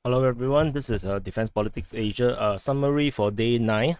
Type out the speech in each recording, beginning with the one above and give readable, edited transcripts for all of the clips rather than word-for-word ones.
Hello everyone, this is Defense Politics Asia summary for day 9.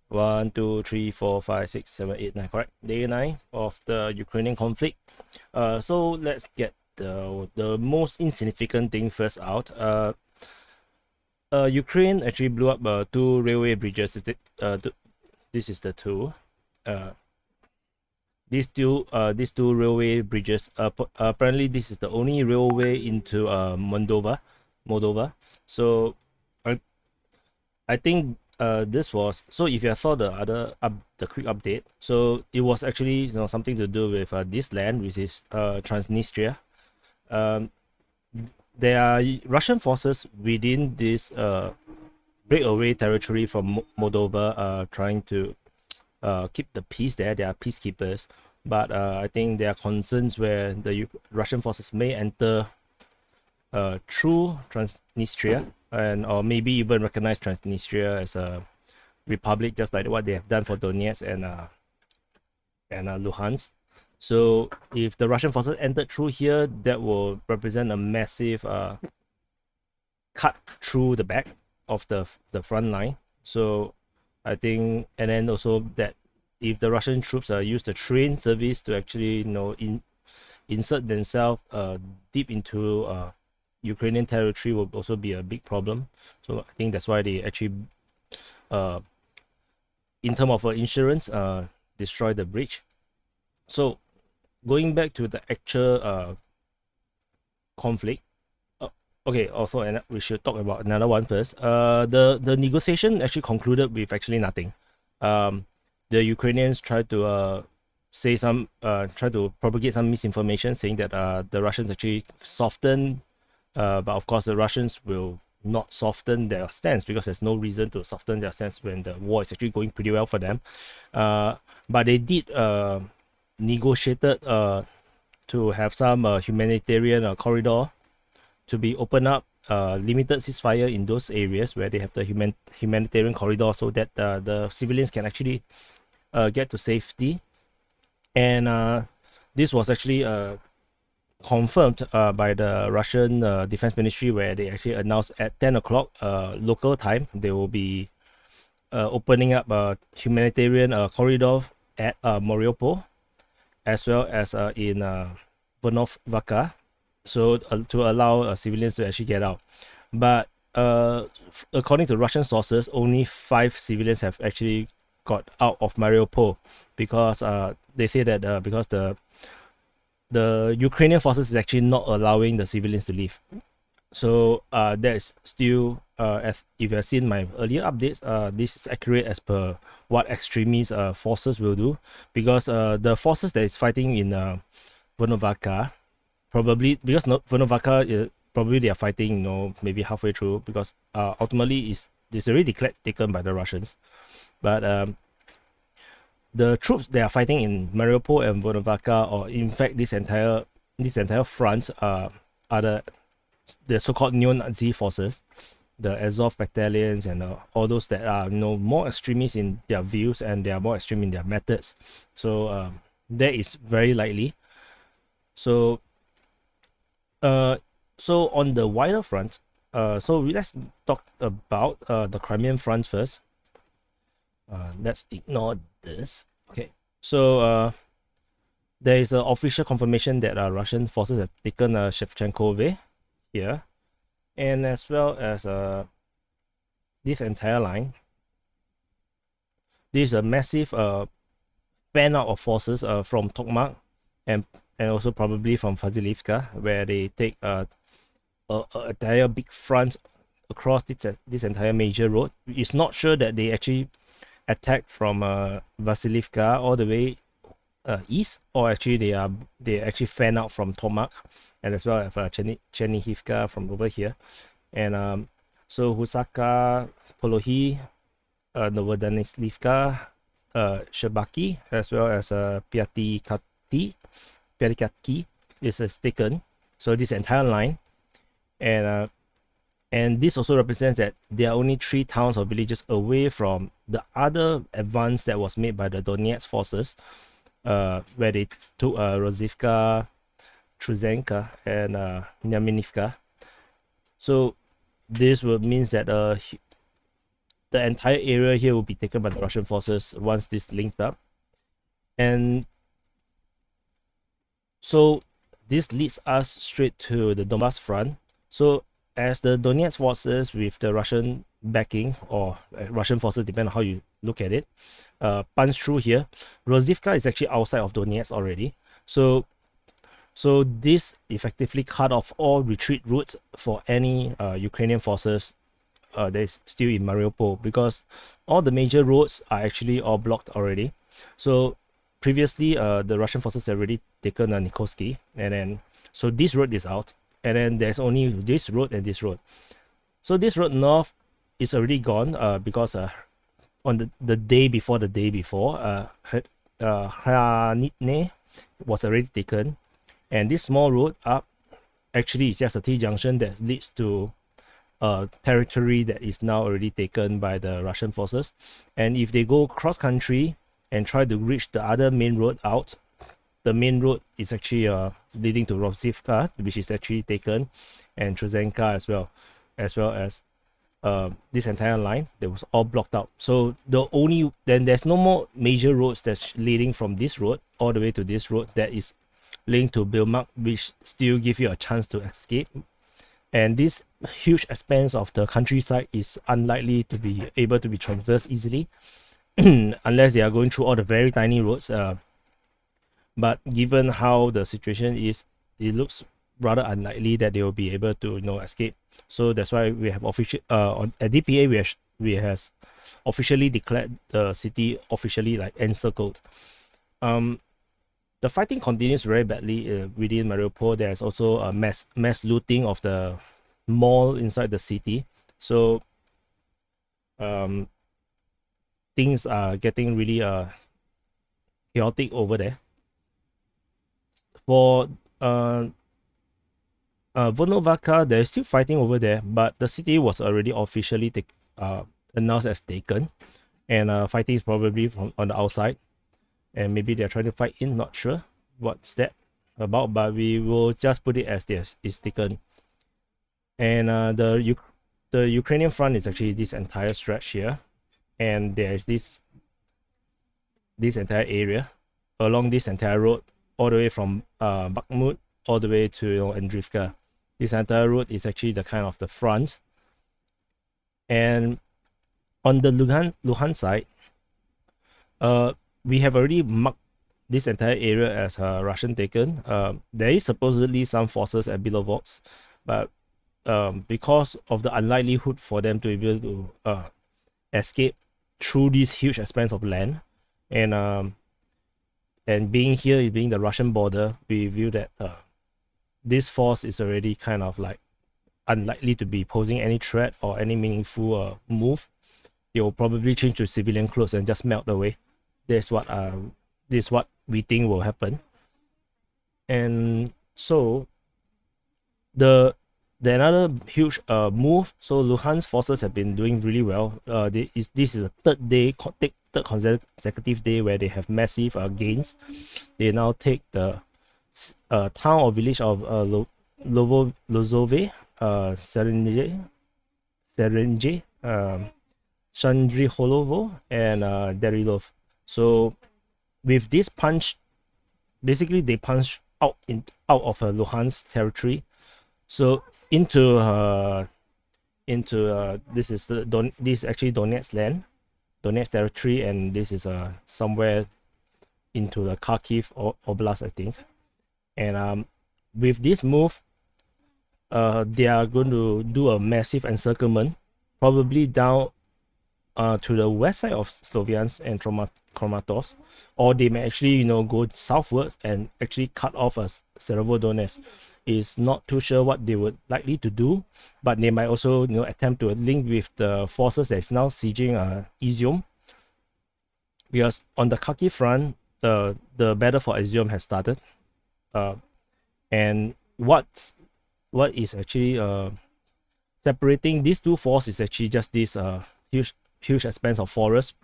1, 2, 3, 4, 5, 6, 7, 8, 9, correct? Day 9 of the Ukrainian conflict. So let's get the most insignificant thing first out. Ukraine actually blew up 2 railway bridges. This is the two. These two railway bridges. Apparently, this is the only railway into Moldova. So I think this was so. If you saw the quick update, so it was actually something to do with this land, which is Transnistria. Um, there are Russian forces within this breakaway territory from Moldova, trying to keep the peace there. They are peacekeepers, but I think there are concerns where the Russian forces may enter through Transnistria, and or maybe even recognize Transnistria as a republic, just like what they have done for Donetsk and Luhansk. So if the Russian forces entered through here, that will represent a massive cut through the back of the front line. So I think, and then also that if the Russian troops use the train service to actually insert themselves deep into Ukrainian territory, will also be a big problem. So I think that's why they actually in terms of insurance destroy the bridge. So going back to the actual conflict. Okay, also, and we should talk about another one first. The negotiation actually concluded with actually nothing. The Ukrainians tried to try to propagate some misinformation, saying that the Russians actually softened, but of course the Russians will not soften their stance because there's no reason to soften their stance when the war is actually going pretty well for them. But they did negotiated to have some humanitarian corridor to be opened up, limited ceasefire in those areas where they have the humanitarian corridor, so that the civilians can actually get to safety. And this was actually confirmed by the Russian Defense Ministry, where they actually announced at 10 o'clock local time they will be opening up a humanitarian corridor at Mariupol, as well as in Vernovka, so to allow civilians to actually get out. But according to Russian sources, only 5 civilians have actually got out of Mariupol, because they say that because the Ukrainian forces is actually not allowing the civilians to leave. So that is still, as if you have seen my earlier updates, this is accurate as per what extremist forces will do, because the forces that is fighting in Vernovka, probably because Vernovka, probably they are fighting, maybe halfway through, because ultimately it's already declared taken by the Russians. But the troops they are fighting in Mariupol and Vernovka, or in fact this entire front, are the so-called neo-Nazi forces, the Azov battalions, and all those that are more extremist in their views, and they are more extreme in their methods. So that is very likely. So so on the wider front, so let's talk about the Crimean front first. Let's ignore this. Okay, so there is an official confirmation that Russian forces have taken Shevchenkove here, and as well as this entire line. This is a massive fan out of forces from Tokmak, and also probably from Fazilivka, where they take a entire big front across this entire major road. It's not sure that they actually attack from Vasilivka all the way east, or actually they actually fan out from Tomak, and as well as Chernihivka from over here. And so Husaka, Polohi, Novodanilivka, Shebaki, as well as Piatikatki is taken. So this entire line, and this also represents that there are only 3 towns or villages away from the other advance that was made by the Donetsk forces, where they took Rozivka, Truzenka, and Nyaminivka. So this would means that the entire area here will be taken by the Russian forces once this linked up. And so this leads us straight to the Donbass front. So as the Donetsk forces with the Russian backing, or Russian forces, depending on how you look at it, punch through here, Rozivka is actually outside of Donetsk already. So this effectively cut off all retreat routes for any Ukrainian forces that is still in Mariupol, because all the major roads are actually all blocked already. So previously, the Russian forces have already taken Nikolsky, and then so this road is out, and then there's only this road and this road. So this road north is already gone because on the day before Kranitne was already taken, and this small road up actually is just a T-junction that leads to territory that is now already taken by the Russian forces. And if they go cross country and try to reach the other main road out, the main road is actually leading to Rozivka, which is actually taken, and Trezenka as well as this entire line that was all blocked out. So then there's no more major roads that's leading from this road all the way to this road that is linked to Bilmark, which still give you a chance to escape. And this huge expanse of the countryside is unlikely to be able to be traversed easily unless they are going through all the very tiny roads. But given how the situation is, it looks rather unlikely that they will be able to escape. So that's why we have at DPA we has officially declared the city officially like encircled. The fighting continues very badly within Mariupol. There's also a mass looting of the mall inside the city. So things are getting really chaotic over there. For Volnovaka, there's still fighting over there, but the city was already officially announced as taken, and fighting is probably on the outside, and maybe they're trying to fight in. Not sure what's that about, but we will just put it as this is taken. And the Ukrainian front is actually this entire stretch here, and there's this entire area along this entire road, all the way from Bakhmut all the way to Andrivka. This entire road is actually the kind of the front. And on the Luhansk side, we have already marked this entire area as Russian taken. There is supposedly some forces at Belarus, but because of the unlikelihood for them to be able to escape through this huge expanse of land, and being the Russian border, we view that this force is already kind of like unlikely to be posing any threat or any meaningful move. They will probably change to civilian clothes and just melt away. This is what we think will happen. And so the another huge move. So Luhansk forces have been doing really well. This is the third consecutive day where they have massive gains. They now take the town or village of Lozove, Serenge, Shandriholovo, and Darilov. So with this punch, basically they punch out of Luhansk territory. So into this is actually Donetsk land, Donetsk territory, and this is somewhere into the Kharkiv Oblast, I think. And with this move, they are going to do a massive encirclement, probably down to the west side of Sloviansk and Kramatorsk, or they may actually go southwards and actually cut off Severodonetsk. Is not too sure what they would likely to do, but they might also attempt to link with the forces that is now sieging Izium, because on the Kharkiv front, the battle for Izium has started, and what is actually separating these two forces is actually just this huge expanse of forest,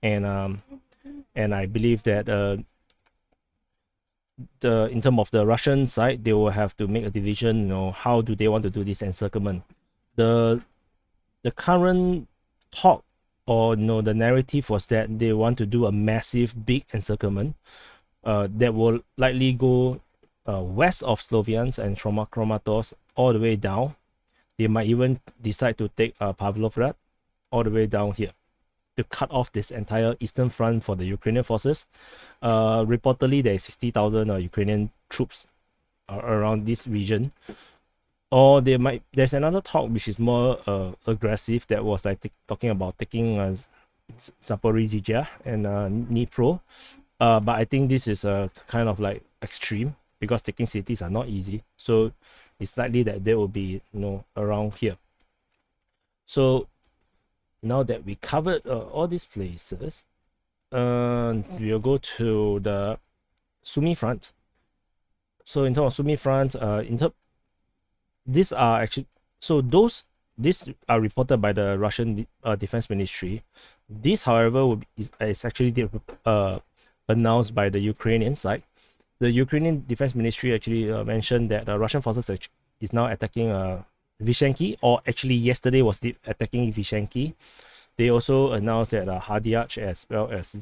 and I believe that in terms of the Russian side, they will have to make a decision. How do they want to do this encirclement? the current talk, or the narrative was that they want to do a massive big encirclement that will likely go west of Sloviansk and Kramatorsk all the way down. They might even decide to take Pavlovrad all the way down here to cut off this entire eastern front for the Ukrainian forces. Reportedly, there is 60,000 Ukrainian troops around this region. Or there's another talk which is more aggressive, that was like talking about taking Zaporizhzhia and Dnipro. But I think this is kind of like extreme, because taking cities are not easy. So it's likely that they will be around here. So now that we covered all these places, we'll go to the Sumi front. So in terms of Sumi front, these are actually, so these are reported by the Russian Defense Ministry. This, however, is actually announced by the Ukrainian side. The Ukrainian Defense Ministry actually mentioned that Russian forces is now attacking Vishenki, or actually yesterday was attacking Vishenki. They also announced that Hadiach as well as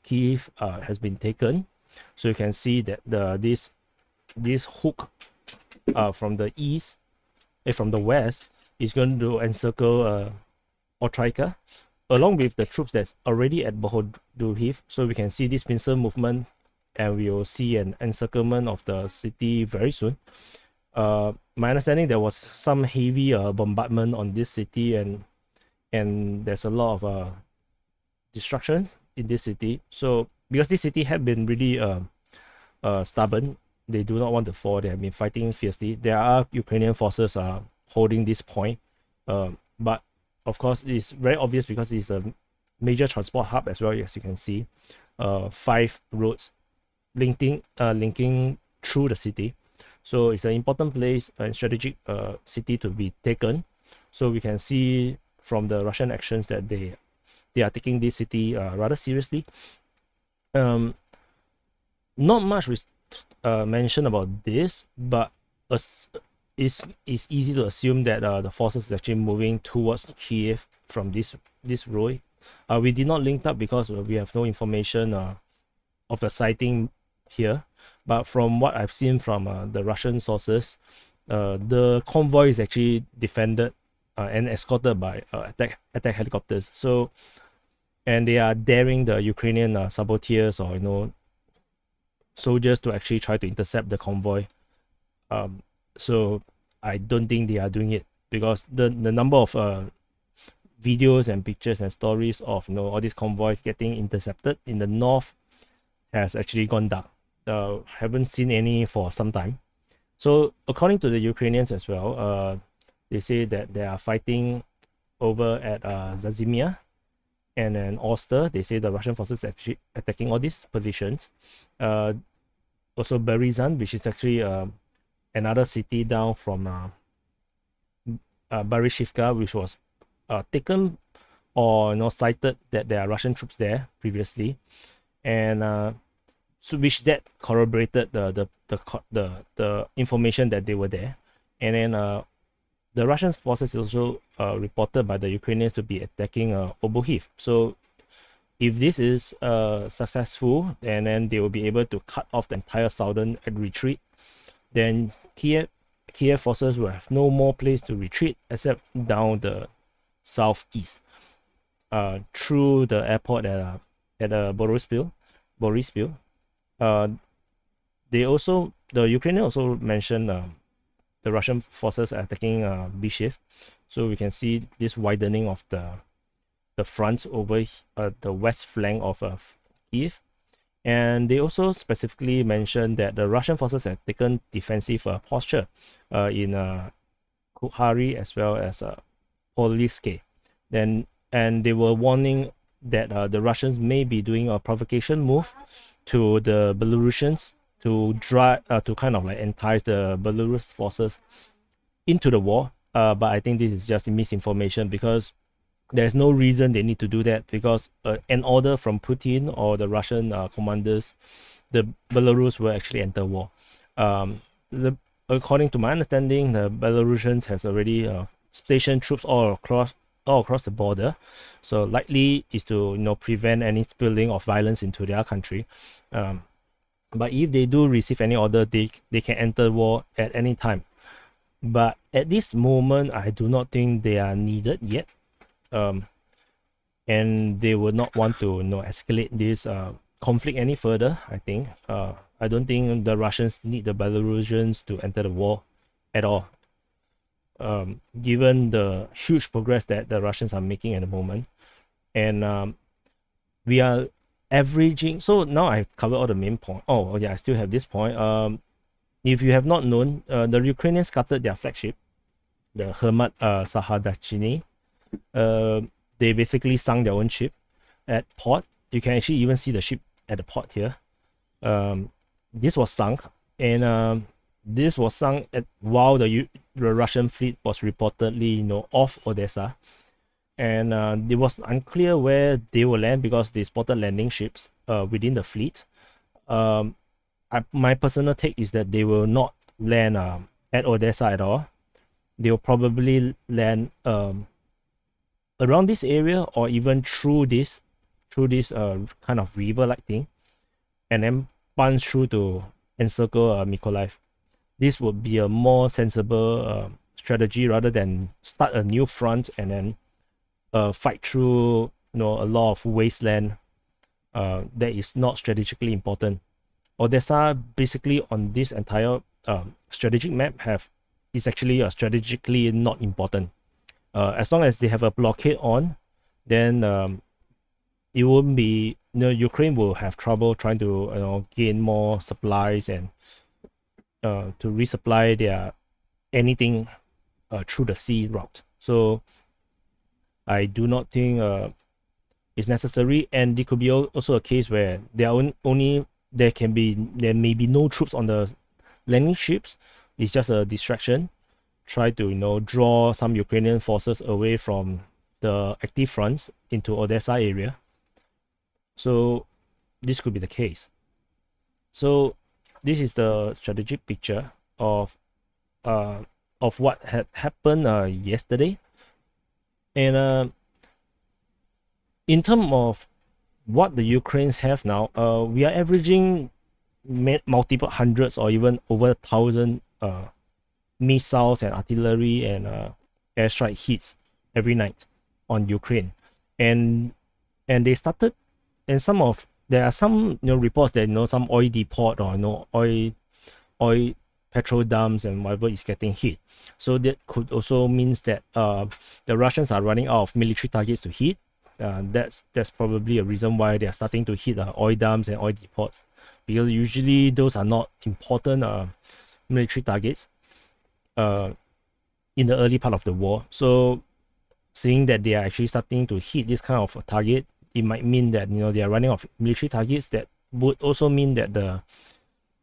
Kiev has been taken. So you can see that this hook from the east, from the west, is going to encircle Otraika, along with the troops that's already at Bohodukhiv. So we can see this pincer movement, and we will see an encirclement of the city very soon. My understanding, there was some heavy bombardment on this city, and there's a lot of destruction in this city. So because this city had been really stubborn, they do not want to fall. They have been fighting fiercely. There are Ukrainian forces holding this point, but of course it's very obvious because it's a major transport hub as well. As you can see, 5 roads linking through the city. So it's an important place and strategic city to be taken. So we can see from the Russian actions that they are taking this city rather seriously. Not much was mentioned about this, but it's easy to assume that the forces is actually moving towards Kiev from this road. We did not link up because we have no information of the sighting here, but from what I've seen from the Russian sources, the convoy is actually defended and escorted by attack helicopters. So, and they are daring the Ukrainian saboteurs or soldiers to actually try to intercept the convoy. So I don't think they are doing it, because the number of videos and pictures and stories of all these convoys getting intercepted in the north has actually gone down. Haven't seen any for some time. So according to the Ukrainians as well, they say that they are fighting over at Zazimia and then Oster. They say the Russian forces are actually attacking all these positions. Also Berezan, which is actually another city down from Barishivka, which was taken or cited that there are Russian troops there previously, and so which that corroborated the information that they were there. And then the Russian forces also reported by the Ukrainians to be attacking Obohiv. So if this is successful, and then they will be able to cut off the entire southern retreat, then Kiev forces will have no more place to retreat except down the southeast through the airport at Boryspil. The Ukrainian also mentioned the Russian forces are attacking Bishiv. So we can see this widening of the front over the west flank of Kiev. And they also specifically mentioned that the Russian forces have taken defensive posture in Kuhari as well as Poliske. And they were warning that the Russians may be doing a provocation move to the Belarusians to kind of like entice the Belarus forces into the war. But I think this is just misinformation, because there's no reason they need to do that, because an order from Putin or the Russian commanders, the Belarus will actually enter war. According to my understanding, the Belarusians has already station troops all across the border. So likely is to prevent any spilling of violence into their country. But if they do receive any order, they can enter war at any time. But at this moment, I do not think they are needed yet. And they would not want to escalate this conflict any further. I think I don't think the Russians need the Belarusians to enter the war at all, given the huge progress that the Russians are making at the moment. And we are averaging. So now I've covered all the main point. Oh yeah, I still have this point. If you have not known, the Ukrainians scuttled their flagship, the Hermat Sahadachini. They basically sunk their own ship at port. You can actually even see the ship at the port here. This was sunk, and this was sunk while the Russian fleet was reportedly off Odessa, and it was unclear where they will land because they spotted landing ships within the fleet. My personal take is that they will not land at Odessa at all. They will probably land around this area, or even through this kind of river-like thing, and then punch through to encircle Mykolaiv. This would be a more sensible strategy rather than start a new front and then fight through a lot of wasteland that is not strategically important. Odessa, basically on this entire strategic map, is actually strategically not important. As long as they have a blockade on, then it won't be, Ukraine will have trouble trying to gain more supplies and to resupply their anything through the sea route. So I do not think it's necessary, and it could be also a case where there may be no troops on the landing ships. It's just a distraction. Try to draw some Ukrainian forces away from the active fronts into Odessa area. So this could be the case. So this is the strategic picture of what had happened yesterday. And in terms of what the Ukrainians have now, we are averaging multiple hundreds or even over 1,000 missiles and artillery and airstrike hits every night on Ukraine, and they started, and there are some reports that some oil depot or oil petrol dumps and whatever is getting hit. So that could also means that the Russians are running out of military targets to hit. That's probably a reason why they are starting to hit oil dumps and oil depots, because usually those are not important military targets in the early part of the war. So seeing that they are actually starting to hit this kind of target, it might mean that they are running off military targets. That would also mean that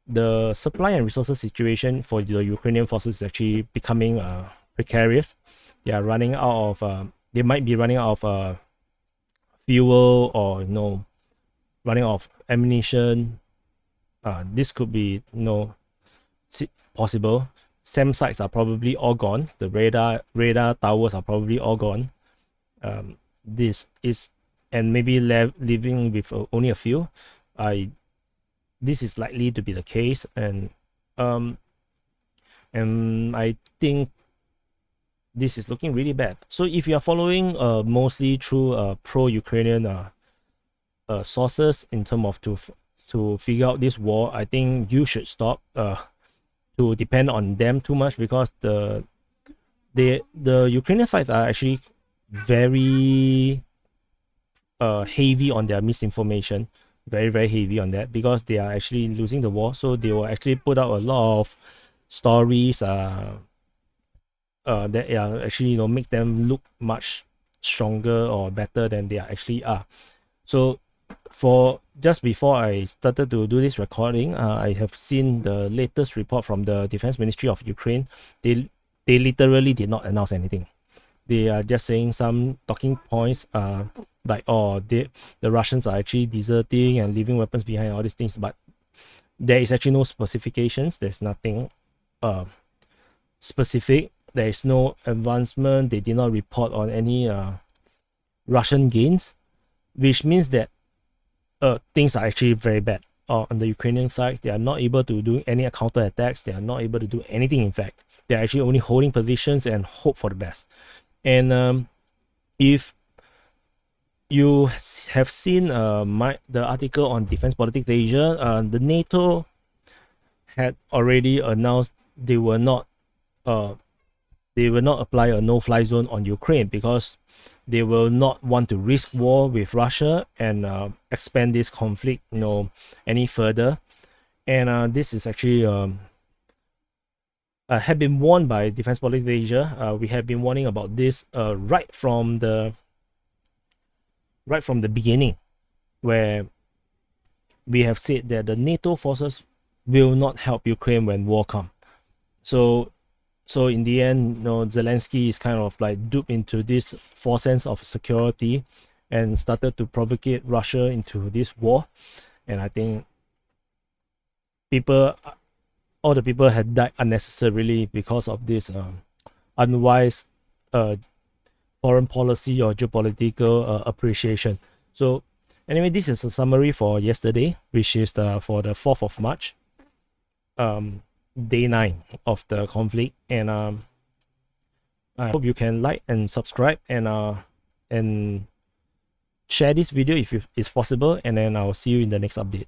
the supply and resources situation for the Ukrainian forces is actually becoming precarious. They are running out of they might be running out of fuel, or running out of ammunition. This could be possible. SAM sites are probably all gone. The radar towers are probably all gone. This is, and maybe living with only a few. This is likely to be the case, and I think this is looking really bad. So if you are following mostly through pro-Ukrainian sources in terms of to figure out this war, I think you should stop to depend on them too much, because the Ukrainian sides are actually very heavy on their misinformation, very, very heavy on that, because they are actually losing the war. So they will actually put out a lot of stories that actually make them look much stronger or better than they actually are. So for just before I started to do this recording, I have seen the latest report from the Defense Ministry of Ukraine. They literally did not announce anything. They are just saying some talking points, like the Russians are actually deserting and leaving weapons behind, all these things, but there is actually no specifications. There's nothing specific there is no advancement. They did not report on any Russian gains, which means that things are actually very bad. On the Ukrainian side, they are not able to do any counter attacks. They are not able to do anything. In fact, they're actually only holding positions and hope for the best. And if you have seen the article on Defense Politics Asia, the NATO had already announced they will not apply a no-fly zone on Ukraine because they will not want to risk war with Russia and expand this conflict, any further. And this is actually had been warned by Defense Politics Asia. We have been warning about this right from the beginning, where we have said that the NATO forces will not help Ukraine when war comes. So in the end, Zelensky is kind of like duped into this false sense of security and started to provocate Russia into this war. And I think all the people had died unnecessarily because of this unwise foreign policy or geopolitical appreciation. So anyway, this is a summary for yesterday, which is for the 4th of March. Day 9 of the conflict, and I hope you can like and subscribe and share this video if it's possible, and then I'll see you in the next update.